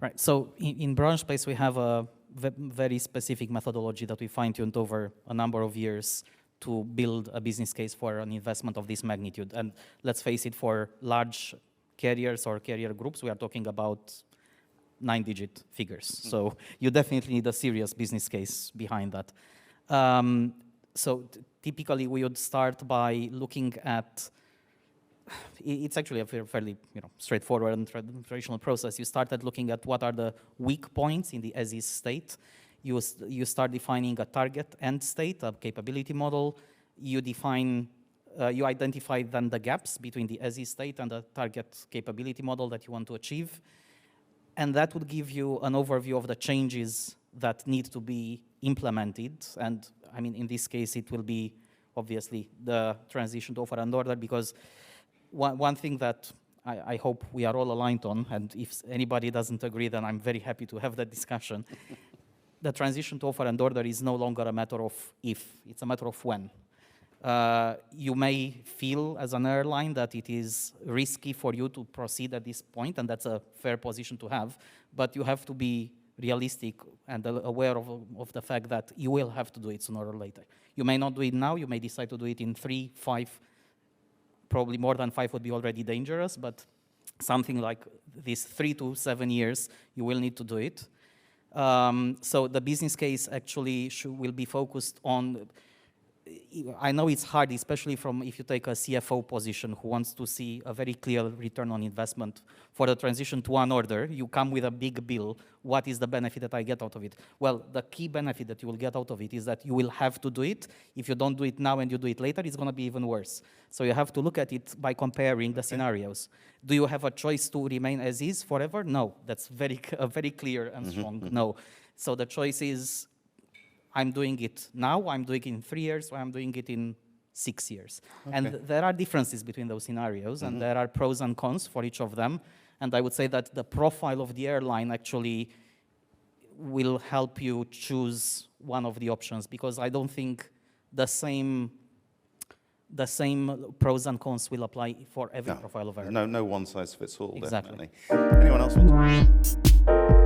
Right. So in Branchspace, we have a very specific methodology that we fine-tuned over a number of years to build a business case for an investment of this magnitude. And let's face it, for large carriers or carrier groups, we are talking about 9-digit figures. So you definitely need a serious business case behind that. So typically, we would start by looking at, it's actually a fairly straightforward and traditional process. You started looking at what are the weak points in the as-is state. You start defining a target end state, a capability model. You identify then the gaps between the as-is state and the target capability model that you want to achieve. And that would give you an overview of the changes that need to be implemented. And I mean, in this case, it will be obviously the transition to offer and order, because one thing that I hope we are all aligned on, and if anybody doesn't agree, then I'm very happy to have that discussion. The transition to offer and order is no longer a matter of if, it's a matter of when. You may feel as an airline that it is risky for you to proceed at this point, and that's a fair position to have, but you have to be realistic and aware of the fact that you will have to do it sooner or later. You may not do it now, you may decide to do it in 3, 5, probably more than 5 would be already dangerous, but something like this 3 to 7 years, you will need to do it. So the business case actually will be focused on, I know it's hard, especially if you take a CFO position who wants to see a very clear return on investment for the transition to one order. You come with a big bill. What is the benefit that I get out of it? Well, the key benefit that you will get out of it is that you will have to do it. If you don't do it now and you do it later, it's going to be even worse. So you have to look at it by comparing the scenarios. Do you have a choice to remain as is forever? No, that's very clear and strong no. So the choice is, I'm doing it now, I'm doing it in 3 years, or I'm doing it in 6 years. Okay. And there are differences between those scenarios, and there are pros and cons for each of them. And I would say that the profile of the airline actually will help you choose one of the options, because I don't think the same pros and cons will apply for every profile of airline. No one size fits all, exactly. Definitely. Anyone else want to?